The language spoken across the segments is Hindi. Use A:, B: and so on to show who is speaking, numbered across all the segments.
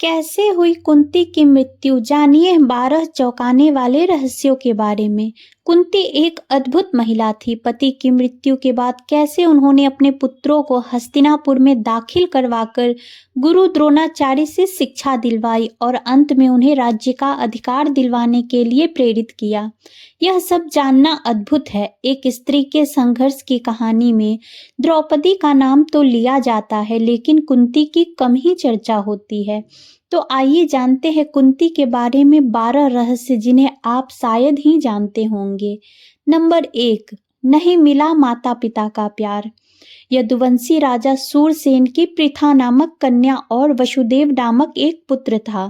A: कैसे हुई कुंती की मृत्यु, जानिए 12 चौंकाने वाले रहस्यों के बारे में। कुंती एक अद्भुत महिला थी। पति की मृत्यु के बाद कैसे उन्होंने अपने पुत्रों को हस्तिनापुर में दाखिल करवाकर गुरु द्रोणाचार्य से शिक्षा दिलवाई और अंत में उन्हें राज्य का अधिकार दिलवाने के लिए प्रेरित किया, यह सब जानना अद्भुत है। एक स्त्री के संघर्ष की कहानी में द्रौपदी का नाम तो लिया जाता है, लेकिन कुंती की कम ही चर्चा होती है। तो आइए जानते हैं कुंती के बारे में 12 रहस्य जिन्हें आप शायद ही जानते होंगे। नंबर 1, नहीं मिला माता पिता का प्यार। यदुवंशी राजा सूरसेन की पृथा नामक कन्या और वसुदेव नामक एक पुत्र था।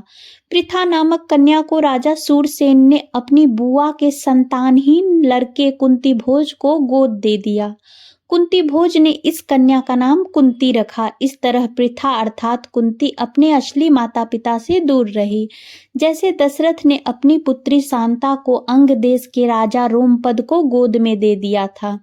A: पृथा नामक कन्या को राजा सूरसेन ने अपनी बुआ के संतानहीन लड़के कुंती भोज को गोद दे दिया। कुंती भोज ने इस कन्या का नाम कुंती रखा। इस तरह पृथा अर्थात कुंती अपने असली माता पिता से दूर रही। जैसे दशरथ ने अपनी पुत्री शांता को अंग देश के राजा रोमपद को गोद में दे दिया था।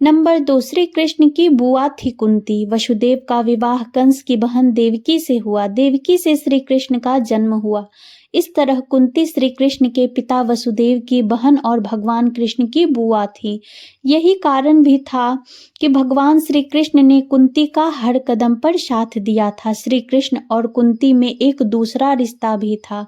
A: नंबर 2, श्री कृष्ण की बुआ थी कुंती। वसुदेव का विवाह कंस की बहन देवकी से हुआ। देवकी से श्री कृष्ण का जन्म हुआ। इस तरह कुंती श्री कृष्ण के पिता वसुदेव की बहन और भगवान कृष्ण की बुआ थी। यही कारण भी था कि भगवान श्री कृष्ण ने कुंती का हर कदम पर साथ दिया था। श्री कृष्ण और कुंती में एक दूसरा रिश्ता भी था।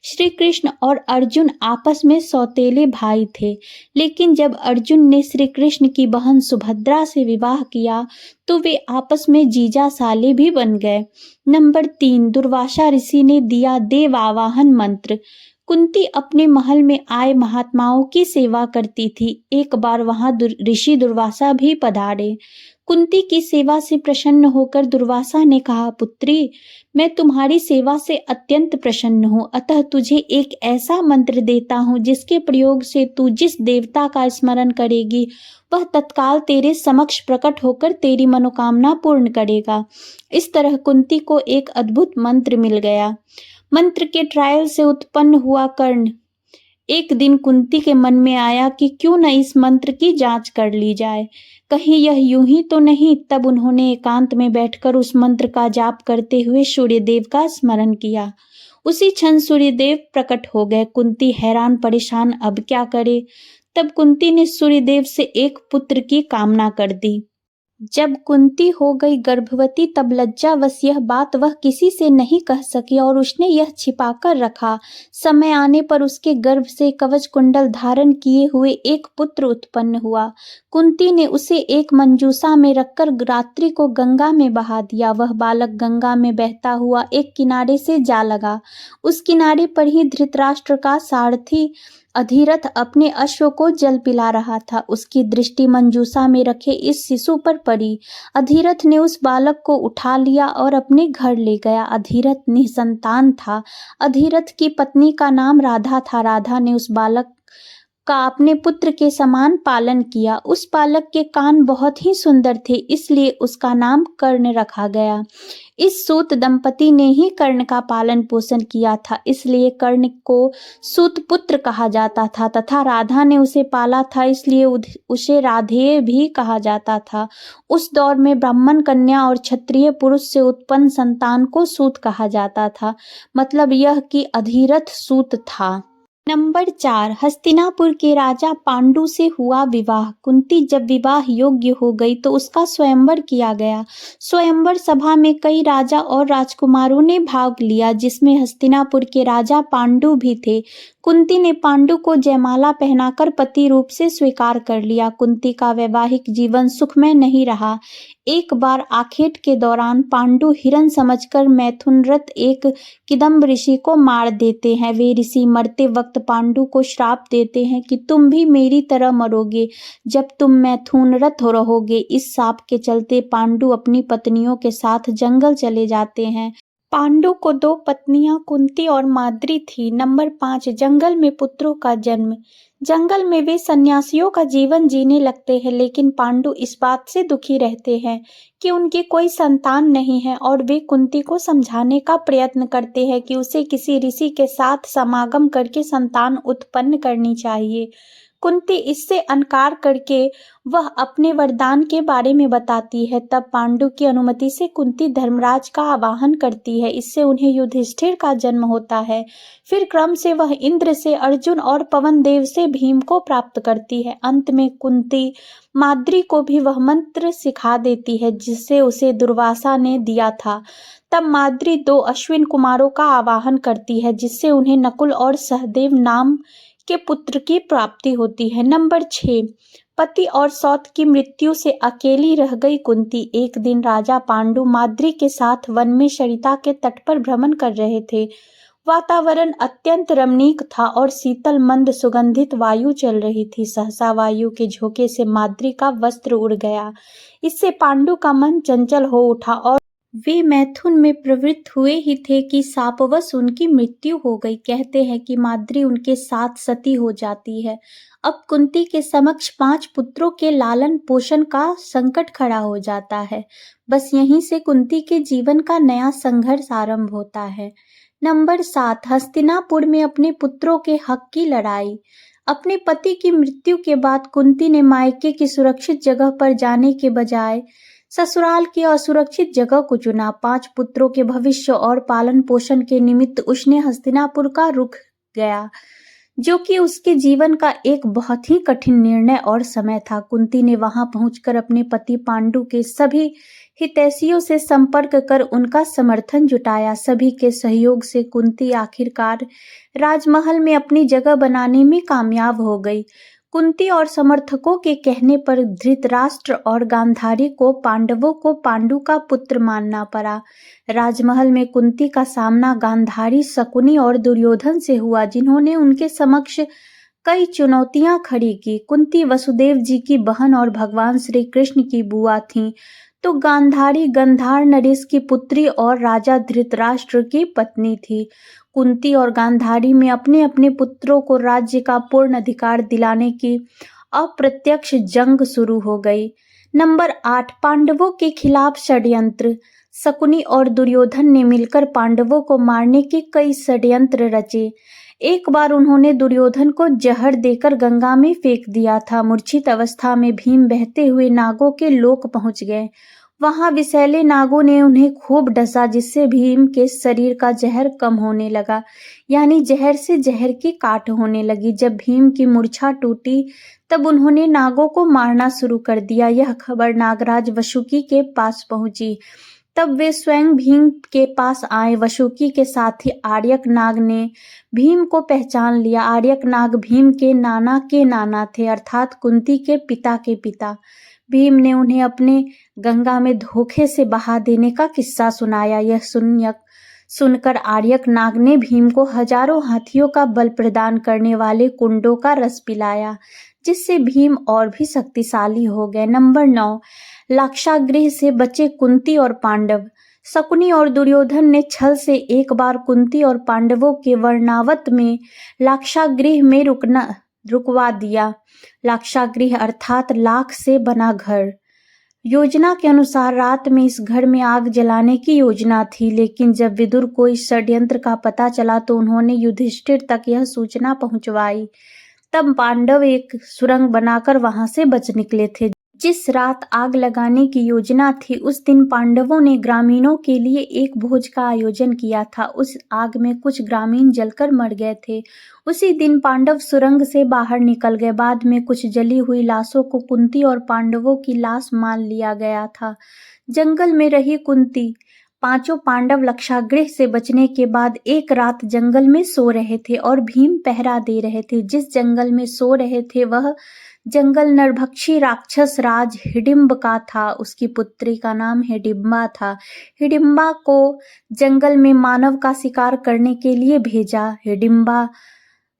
A: श्री कृष्ण और अर्जुन आपस में सौतेले भाई थे, लेकिन जब अर्जुन ने श्री कृष्ण की बहन सुभद्रा से विवाह किया तो वे आपस में जीजा साले भी बन गए। नंबर 3, दुर्वासा ऋषि ने दिया देव आवाहन मंत्र। कुंती अपने महल में आए महात्माओं की सेवा करती थी। एक बार वहां ऋषि दुर्वासा भी पधारे। कुंती की सेवा से प्रसन्न होकर दुर्वासा ने कहा, पुत्री, मैं तुम्हारी सेवा से अत्यंत प्रसन्न हूँ, अतः तुझे एक ऐसा मंत्र देता हूँ जिसके प्रयोग से तू जिस देवता का स्मरण करेगी वह तत्काल तेरे समक्ष प्रकट होकर तेरी मनोकामना पूर्ण करेगा। इस तरह कुंती को एक अद्भुत मंत्र मिल गया। मंत्र के ट्रायल से उत्पन्न हुआ कर्ण। एक दिन कुंती के मन में आया कि क्यों न इस मंत्र की जांच कर ली जाए, कहीं यह यूं ही तो नहीं। तब उन्होंने एकांत में बैठकर उस मंत्र का जाप करते हुए सूर्यदेव का स्मरण किया। उसी क्षण सूर्यदेव प्रकट हो गए। कुंती हैरान परेशान अब क्या करे। तब कुंती ने सूर्यदेव से एक पुत्र की कामना कर दी। जब कुंती हो गई गर्भवती तब लज्जावश यह बात वह किसी से नहीं कह सकी और उसने यह छिपाकर रखा। समय आने पर उसके गर्भ से कवच कुंडल धारण किए हुए एक पुत्र उत्पन्न हुआ। कुंती ने उसे एक मंजूषा में रखकर रात्रि को गंगा में बहा दिया। वह बालक गंगा में बहता हुआ एक किनारे से जा लगा। उस किनारे पर ही धृतराष्ट्र का सारथी अधिरथ अपने अश्व को जल पिला रहा था। उसकी दृष्टि मंजूषा में रखे इस शिशु पर पड़ी। अधिरथ ने उस बालक को उठा लिया और अपने घर ले गया। अधिरथ निसंतान था। अधिरथ की पत्नी का नाम राधा था। राधा ने उस बालक का अपने पुत्र के समान पालन किया। उस बालक के कान बहुत ही सुंदर थे, इसलिए उसका नाम कर्ण रखा गया। इस सूत दंपति ने ही कर्ण का पालन पोषण किया था, इसलिए कर्ण को सूत पुत्र कहा जाता था तथा राधा ने उसे पाला था, इसलिए उसे राधेय भी कहा जाता था। उस दौर में ब्राह्मण कन्या और क्षत्रिय पुरुष से उत्पन्न संतान को सूत कहा जाता था। मतलब यह कि अधिरथ सूत था। नंबर 4, हस्तिनापुर के राजा पांडु से हुआ विवाह। कुंती जब विवाह योग्य हो गई तो उसका स्वयंवर किया गया। स्वयंवर सभा में कई राजा और राजकुमारों ने भाग लिया, जिसमें हस्तिनापुर के राजा पांडु भी थे। कुंती ने पांडु को जयमाला पहनाकर पति रूप से स्वीकार कर लिया। कुंती का वैवाहिक जीवन सुखमय नहीं रहा। एक बार आखेट के दौरान पांडु हिरण समझकर मैथुनरत एक किदम्ब ऋषि को मार देते हैं। वे ऋषि मरते वक्त पांडु को श्राप देते हैं कि तुम भी मेरी तरह मरोगे जब तुम मैथुनरत रहोगे। इस शाप के चलते पांडु अपनी पत्नियों के साथ जंगल चले जाते हैं। पांडु को 2 पत्नियां कुंती और माद्री थी। नंबर 5, जंगल में पुत्रों का जन्म। जंगल में वे सन्यासियों का जीवन जीने लगते हैं, लेकिन पांडु इस बात से दुखी रहते हैं कि उनकी कोई संतान नहीं है और वे कुंती को समझाने का प्रयत्न करते हैं कि उसे किसी ऋषि के साथ समागम करके संतान उत्पन्न करनी चाहिए। कुंती इससे इनकार करके वह अपने वरदान के बारे में बताती है। तब पांडु की अनुमति से कुंती धर्मराज का आवाहन करती है। इससे उन्हें युधिष्ठिर का जन्म होता है। फिर क्रम से वह इंद्र से, अर्जुन और पवन देव से भीम को प्राप्त करती है। अंत में कुंती माद्री को भी वह मंत्र सिखा देती है जिसे उसे दुर्वासा ने दिया था। तब माद्री 2 अश्विन कुमारों का आवाहन करती है जिससे उन्हें नकुल और सहदेव नाम के पुत्र की प्राप्ति होती है। नंबर 6, पति और सौत की मृत्यु से अकेली रह गई कुंती। एक दिन राजा पांडु माद्री के साथ वन में सरिता के तट पर भ्रमण कर रहे थे। वातावरण अत्यंत रमणीक था और शीतल मंद सुगंधित वायु चल रही थी। सहसा वायु के झोंके से माद्री का वस्त्र उड़ गया। इससे पांडु का मन चंचल हो उठा और वे मैथुन में प्रवृत्त हुए ही थे कि शापवश उनकी मृत्यु हो गई। कहते हैं कि माद्री उनके साथ सती हो जाती है। अब कुंती के समक्ष 5 पुत्रों के लालन पोषण का संकट खड़ा हो जाता है। बस यहीं से कुंती के जीवन का नया संघर्ष आरंभ होता है। नंबर 7, हस्तिनापुर में अपने पुत्रों के हक की लड़ाई। अपने पति की मृत्यु के बाद कुंती ने मायके की सुरक्षित जगह पर जाने के बजाय ससुराल की असुरक्षित जगह को चुना। 5 पुत्रों के भविष्य और पालन पोषण के निमित्त उसने हस्तिनापुर का रुख गया, जो कि उसके जीवन का एक बहुत ही कठिन निर्णय और समय था। कुंती ने वहां पहुंचकर अपने पति पांडु के सभी हितैषियों से संपर्क कर उनका समर्थन जुटाया। सभी के सहयोग से कुंती आखिरकार राजमहल में अपनी जगह बनाने में कामयाब हो गई। कुंती और समर्थकों के कहने पर धृतराष्ट्र और गांधारी को पांडवों को पांडु का पुत्र मानना पड़ा। राजमहल में कुंती का सामना गांधारी, शकुनी और दुर्योधन से हुआ, जिन्होंने उनके समक्ष कई चुनौतियां खड़ी की। कुंती वसुदेव जी की बहन और भगवान श्री कृष्ण की बुआ थीं, तो गांधारी गंधार नरेश की पुत्री और राजा धृतराष्ट्र की पत्नी थी। कुंती और गांधारी में अपने अपने पुत्रों को राज्य का पूर्ण अधिकार दिलाने की अप्रत्यक्ष जंग शुरू हो गई। नंबर 8, पांडवों के खिलाफ षड्यंत्र। शकुनी और दुर्योधन ने मिलकर पांडवों को मारने के कई षड्यंत्र रचे। एक बार उन्होंने दुर्योधन को जहर देकर गंगा में फेंक दिया था। मूर्छित अवस्था में भीम बहते हुए नागों के लोक पहुंच गए। वहां विषैले नागों ने उन्हें खूब डसा, जिससे भीम के शरीर का जहर कम होने लगा, यानी जहर से जहर की काट होने लगी। जब भीम की मूर्छा टूटी तब उन्होंने नागों को मारना शुरू कर दिया। यह खबर नागराज वसुकी के पास पहुंची। तब वे स्वयं भीम के पास आए। वसुकी के साथी आर्यक नाग ने भीम को पहचान लिया। आर्यक नाग भीम के नाना थे, अर्थात कुंती के पिता के पिता। भीम ने उन्हें अपने गंगा में धोखे से बहा देने का किस्सा सुनाया। यह सुनकर आर्यक नाग ने भीम को हजारों हाथियों का बल प्रदान करने वाले कुंडों का रस पिलाया, जिससे भीम और भी शक्तिशाली हो गए। नंबर 9, लाक्षागृह से बचे कुंती और पांडव। शकुनी और दुर्योधन ने छल से एक बार कुंती और पांडवों के वर्णावत में लाक्षागृह में रुकवा दिया। लाक्षागृह अर्थात लाख से बना घर। योजना के अनुसार रात में इस घर में आग जलाने की योजना थी, लेकिन जब विदुर को इस षड्यंत्र का पता चला तो उन्होंने युधिष्ठिर तक यह सूचना पहुंचवाई। तब पांडव एक सुरंग बनाकर वहां से बच निकले थे। जिस रात आग लगाने की योजना थी उस दिन पांडवों ने ग्रामीणों के लिए एक भोज का आयोजन किया था। उस आग में कुछ ग्रामीण जलकर मर गए थे। उसी दिन पांडव सुरंग से बाहर निकल गए। बाद में कुछ जली हुई लाशों को कुंती और पांडवों की लाश मान लिया गया था। जंगल में रही कुंती, 5 पांडव लाक्षागृह से बचने के बाद एक रात जंगल में सो रहे थे और भीम पहरा दे रहे थे। जिस जंगल में सो रहे थे वह जंगल नरभक्षी राक्षस राज हिडिंब का था। उसकी पुत्री का नाम हिडिंबा था। हिडिंबा को जंगल में मानव का शिकार करने के लिए भेजा।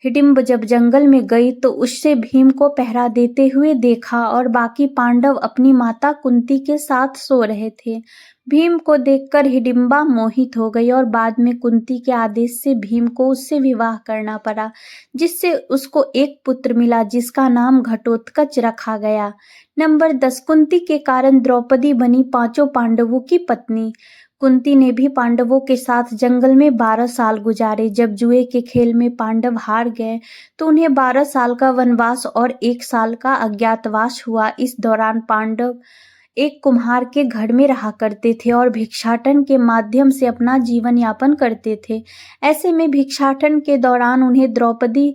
A: हिडिंब जब जंगल में गई तो उससे भीम को पहरा देते हुए देखा और बाकी पांडव अपनी माता कुंती के साथ सो रहे थे। भीम को देखकर हिडिंबा मोहित हो गई और बाद में कुंती के आदेश से भीम को उससे विवाह करना पड़ा, जिससे उसको एक पुत्र मिला जिसका नाम घटोत्कच रखा गया। नंबर 10, कुंती के कारण द्रौपदी बनी 5 पांडवों की पत्नी। कुंती ने भी पांडवों के साथ जंगल में 12 साल गुजारे। जब जुए के खेल में पांडव हार गए तो उन्हें 12 साल का वनवास और 1 साल का अज्ञातवास हुआ। इस दौरान पांडव एक कुम्हार के घर में रहा करते थे और भिक्षाटन के माध्यम से अपना जीवन यापन करते थे। ऐसे में भिक्षाटन के दौरान उन्हें द्रौपदी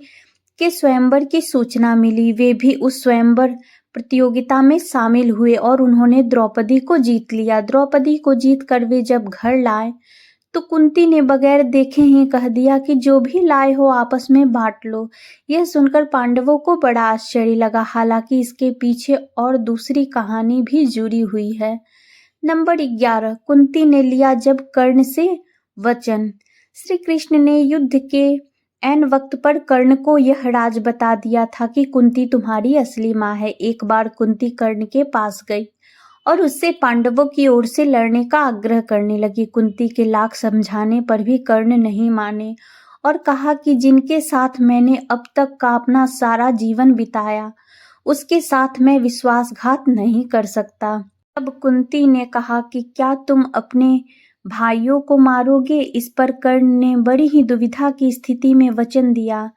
A: के स्वयंवर की सूचना मिली। वे भी उस स्वयंवर प्रतियोगिता में शामिल हुए और उन्होंने द्रौपदी को जीत लिया। द्रौपदी को जीत कर वे जब घर लाए तो कुंती ने बगैर देखे ही कह दिया कि जो भी लाए हो आपस में बांट लो। यह सुनकर पांडवों को बड़ा आश्चर्य लगा। हालांकि इसके पीछे और दूसरी कहानी भी जुड़ी हुई है। नंबर 11, कुंती ने लिया जब कर्ण से वचन। श्री कृष्ण ने युद्ध के ऐन वक्त पर कर्ण को यह राज बता दिया था कि कुंती तुम्हारी असली माँ है। एक बार कुंती कर्ण के पास गई और उससे पांडवों की ओर से लड़ने का आग्रह करने लगी। कुंती के लाख समझाने पर भी कर्ण नहीं माने और कहा कि जिनके साथ मैंने अब तक का अपना सारा जीवन बिताया उसके साथ मैं विश्वासघात नहीं कर सकता। तब कुंती ने कहा कि क्या तुम अपने भाइयों को मारोगे? इस पर कर्ण ने बड़ी ही दुविधा की स्थिति में वचन दिया,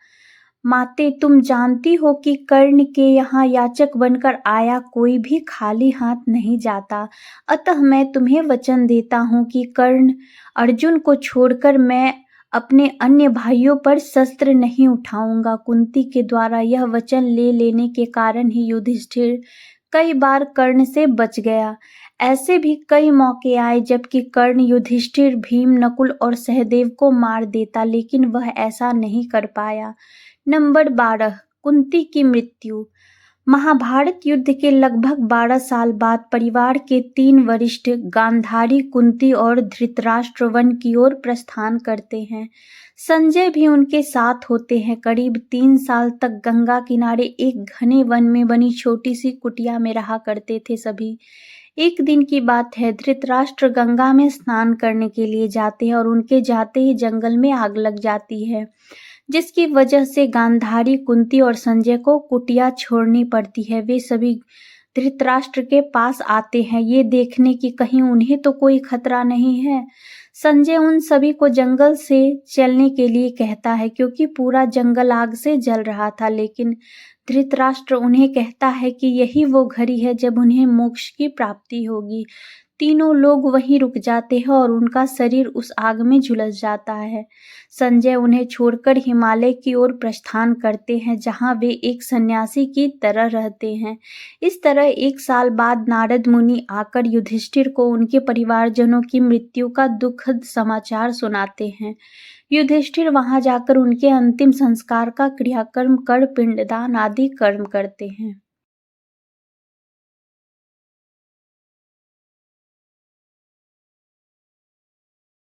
A: माते तुम जानती हो कि कर्ण के यहाँ याचक बनकर आया कोई भी खाली हाथ नहीं जाता। अतः मैं तुम्हें वचन देता हूँ कि कर्ण अर्जुन को छोड़कर मैं अपने अन्य भाइयों पर शस्त्र नहीं उठाऊंगा। कुंती के द्वारा यह वचन ले लेने के कारण ही युधिष्ठिर कई बार कर्ण से बच गया। ऐसे भी कई मौके आए जबकि कर्ण युधिष्ठिर, भीम, नकुल और सहदेव को मार देता, लेकिन वह ऐसा नहीं कर पाया। नंबर 12, कुंती की मृत्यु। महाभारत युद्ध के लगभग 12 साल बाद परिवार के 3 वरिष्ठ गांधारी, कुंती और धृतराष्ट्र वन की ओर प्रस्थान करते हैं। संजय भी उनके साथ होते हैं। करीब 3 साल तक गंगा किनारे एक घने वन में बनी छोटी सी कुटिया में रहा करते थे सभी। एक दिन की बात है, धृतराष्ट्र गंगा में स्नान करने के लिए जाते हैं और उनके जाते ही जंगल में आग लग जाती है, जिसकी वजह से गांधारी, कुंती और संजय को कुटिया छोड़नी पड़ती है। वे सभी धृतराष्ट्र के पास आते हैं ये देखने की कहीं उन्हें तो कोई खतरा नहीं है। संजय उन सभी को जंगल से चलने के लिए कहता है क्योंकि पूरा जंगल आग से जल रहा था, लेकिन धृतराष्ट्र उन्हें कहता है कि यही वो घड़ी है जब उन्हें मोक्ष की प्राप्ति होगी। तीनों लोग वहीं रुक जाते हैं और उनका शरीर उस आग में झुलस जाता है। संजय उन्हें छोड़कर हिमालय की ओर प्रस्थान करते हैं जहां वे एक सन्यासी की तरह रहते हैं। इस तरह 1 साल बाद नारद मुनि आकर युधिष्ठिर को उनके परिवारजनों की मृत्यु का दुखद समाचार सुनाते हैं। युधिष्ठिर वहां जाकर उनके अंतिम संस्कार का क्रियाकर्म कर पिंडदान आदि कर्म करते हैं।